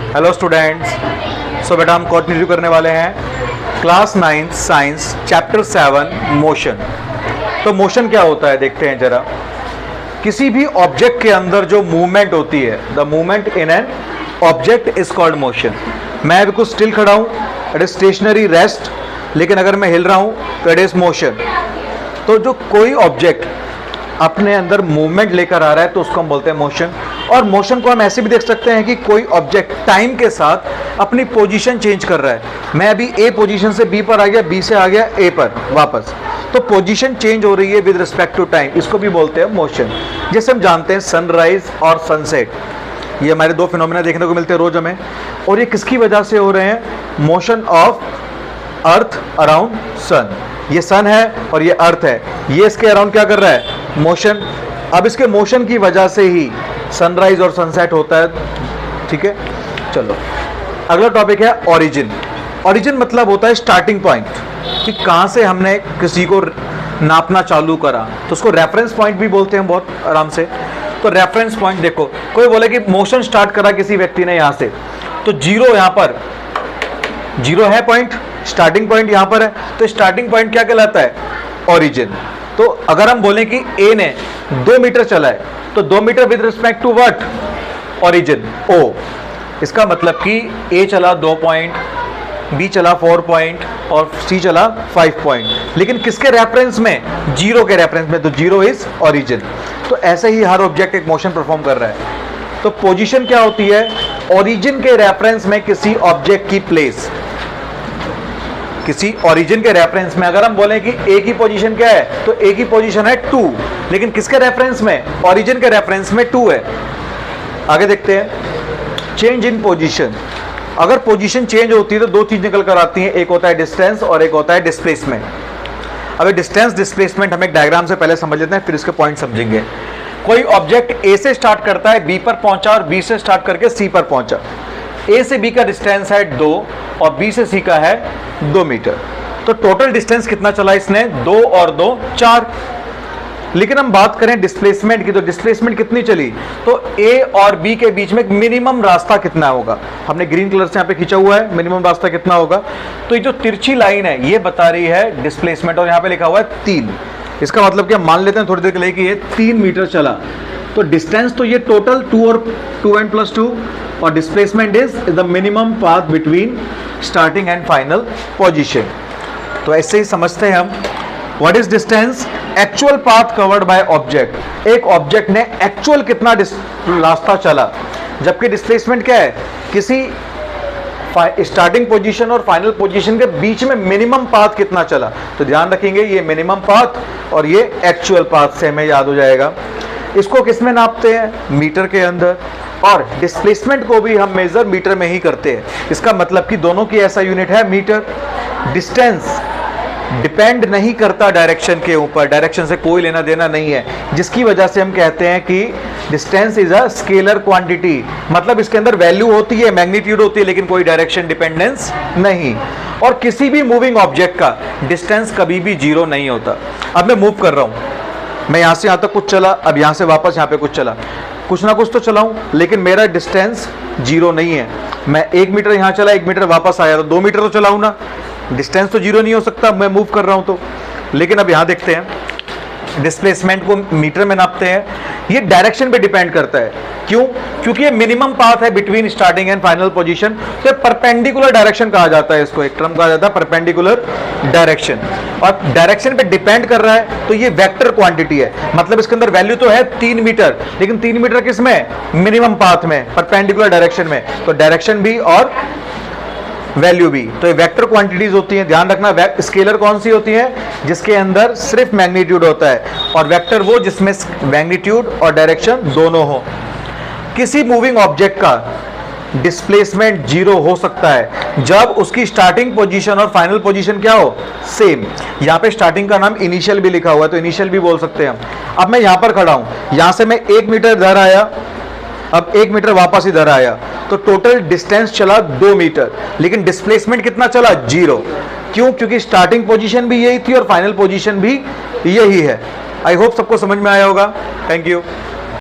Hello students. सो बेटा हम continue करने वाले हैं क्लास 9 साइंस चैप्टर 7 मोशन। तो मोशन क्या होता है देखते हैं जरा। किसी भी ऑब्जेक्ट के अंदर जो मूवमेंट होती है, the movement in an object is called motion. मैं बिल्कुल स्टिल खड़ा हूँ, इट इज स्टेशनरी रेस्ट, लेकिन अगर मैं हिल रहा हूँ तो इट इज मोशन। तो जो कोई ऑब्जेक्ट अपने अंदर मूवमेंट लेकर आ रहा है तो उसको हम बोलते हैं मोशन। और मोशन को हम ऐसे भी देख सकते हैं कि कोई ऑब्जेक्ट टाइम के साथ अपनी पोजीशन चेंज कर रहा है। मैं अभी ए पोजीशन से बी पर आ गया, बी से आ गया ए पर वापस, तो पोजीशन चेंज हो रही है विद रिस्पेक्ट टू टाइम, इसको भी बोलते हैं मोशन। जैसे हम जानते हैं सनराइज और सनसेट, ये हमारे दो फिनोमेना देखने को मिलते हैं रोज हमें, और ये किसकी वजह से हो रहे हैं? Motion of earth around sun. ये सन है और ये अर्थ है, ये इसके अराउंड क्या कर रहा है? मोशन। अब इसके मोशन की वजह से ही सनराइज और सनसेट होता है। ठीक है, चलो अगला टॉपिक है ओरिजिन। ओरिजिन मतलब होता है स्टार्टिंग पॉइंट, कि कहाँ से हमने किसी को नापना चालू करा, तो उसको रेफरेंस पॉइंट भी बोलते हैं बहुत आराम से। तो रेफरेंस पॉइंट देखो, कोई बोले कि मोशन स्टार्ट करा किसी व्यक्ति ने यहाँ से, तो जीरो यहाँ पर जीरो है पॉइंट, स्टार्टिंग पॉइंट यहाँ पर है, तो स्टार्टिंग पॉइंट क्या कहलाता है? ओरिजिन। तो अगर हम बोलें कि ए ने 2 मीटर चला है, तो 2 metre with respect to what? Origin, O. इसका मतलब कि ए चला 2 पॉइंट, बी चला 4 पॉइंट और सी चला 5 पॉइंट, लेकिन किसके रेफरेंस में? जीरो के रेफरेंस में, तो जीरो इज ओरिजिन। तो ऐसे ही हर ऑब्जेक्ट एक मोशन परफॉर्म कर रहा है। तो पोजीशन क्या होती है? ओरिजिन के रेफरेंस में किसी ऑब्जेक्ट की प्लेस। किसी ओरिजिन के रेफरेंस में अगर हम बोलें कि ए की पोजीशन क्या है, तो ए की पोजीशन है 2, लेकिन किसके रेफरेंस में? ओरिजिन के रेफरेंस में 2 है। आगे देखते हैं चेंज इन पोजीशन। अगर पोजीशन चेंज होती है तो दो चीज निकल कर आती हैं, एक होता है डिस्टेंस और एक होता है डिस्प्लेसमेंट। अब डिस्टेंस डिस्प्लेसमेंट हम एक डायग्राम से पहले समझ लेते हैं, फिर इसके पॉइंट समझेंगे। कोई ऑब्जेक्ट ए से स्टार्ट करता है, बी पर पहुंचा, और बी से स्टार्ट करके सी पर पहुंचा। ए से बी का डिस्टेंस है 2 और बी से सी का है 2 मीटर। तो टोटल डिस्टेंस कितना चला इसने? 2 और 2 4। लेकिन हम बात करें डिस्प्लेसमेंट की, तो डिस्प्लेसमेंट कितनी चली? तो ए और बी के बीच में मिनिमम रास्ता कितना होगा? हमने ग्रीन कलर से यहाँ पे खींचा हुआ है, मिनिमम रास्ता कितना होगा। तो ये जो तिरछी लाइन है ये बता रही है डिस्प्लेसमेंट, और यहाँ पे लिखा हुआ है 3। इसका मतलब क्या? मान लेते हैं थोड़ी देर के लिए कि ये 3 मीटर चला, तो डिस्टेंस तो ये टोटल 2 और 2 and plus 2, और displacement is the minimum path between starting and final position. तो ऐसे ही समझते हैं हम what is distance? Actual path covered by object. एक ऑब्जेक्ट ने एक्चुअल कितना रास्ता चला, जबकि डिस्प्लेसमेंट क्या है? किसी स्टार्टिंग पोजीशन और फाइनल पोजीशन के बीच में मिनिमम पाथ कितना चला। तो ध्यान रखेंगे ये मिनिमम पाथ और ये एक्चुअल पाथ से हमें याद हो जाएगा। इसको किस में नापते हैं? मीटर के अंदर। और डिस्प्लेसमेंट को भी हम मेजर मीटर में ही करते हैं। इसका मतलब कि दोनों की ऐसा यूनिट है मीटर। डिस्टेंस डिपेंड नहीं करता डायरेक्शन के ऊपर, डायरेक्शन से कोई लेना देना नहीं है, जिसकी वजह से हम कहते हैं कि distance is a scalar quantity. मतलब इसके अंदर वैल्यू होती है, मैग्नीट्यूड होती है, लेकिन कोई डायरेक्शन डिपेंडेंस नहीं। और किसी भी मूविंग ऑब्जेक्ट का डिस्टेंस कभी भी जीरो नहीं होता। अब मैं मूव कर रहा हूं, मैं यहां से यहां तक कुछ चला, अब यहां से वापस यहां पे कुछ चला, कुछ ना कुछ तो चलाऊं, लेकिन मेरा डिस्टेंस जीरो नहीं है। मैं 1 मीटर यहां चला, 1 मीटर वापस आया, तो 2 मीटर तो चलाऊं ना, डिस्टेंस तो जीरो नहीं हो सकता, मैं मूव कर रहा हूं तो। लेकिन अब यहां देखते हैं डिस्प्लेसमेंट को मीटर में नापते हैं। ये डायरेक्शन पे डिपेंड करता है। क्यों? क्योंकि ये मिनिमम पाथ है between starting and final position, तो परपेंडिकुलर डायरेक्शन कहा जाता है इसको, एक टर्म कहा जाता है परपेंडिकुलर डायरेक्शन। और डायरेक्शन पे डिपेंड कर रहा है, तो ये वेक्टर क्वांटिटी है। मतलब इसके अंदर वैल्यू तो है 3 मीटर, लेकिन 3 मीटर किस में? मिनिमम पाथ में, परपेंडिकुलर डायरेक्शन में। तो डायरेक्शन भी और वैल्यू भी, तो ये वेक्टर क्वांटिटीज होती हैं। ध्यान रखना, स्केलर कौन सी होती है? जिसके अंदर सिर्फ मैग्नीट्यूड होता है, और वेक्टर वो जिसमें मैग्नीट्यूड और डायरेक्शन दोनों हो। किसी मूविंग ऑब्जेक्ट का डिस्प्लेसमेंट जीरो हो सकता है जब उसकी स्टार्टिंग पोजीशन और फाइनल पोजीशन क्या हो? सेम। यहाँ पे स्टार्टिंग का नाम इनिशियल भी लिखा हुआ है, तो इनिशियल भी बोल सकते हैं हम। अब मैं यहाँ पर खड़ा हूँ, यहाँ से मैं 1 मीटर इधर आया, अब 1 मीटर वापस इधर आया, तो टोटल डिस्टेंस चला 2 मीटर, लेकिन डिस्प्लेसमेंट कितना चला? जीरो। क्यों? क्योंकि स्टार्टिंग पोजीशन भी यही थी और फाइनल पोजीशन भी यही है। आई होप सबको समझ में आया होगा। Thank you.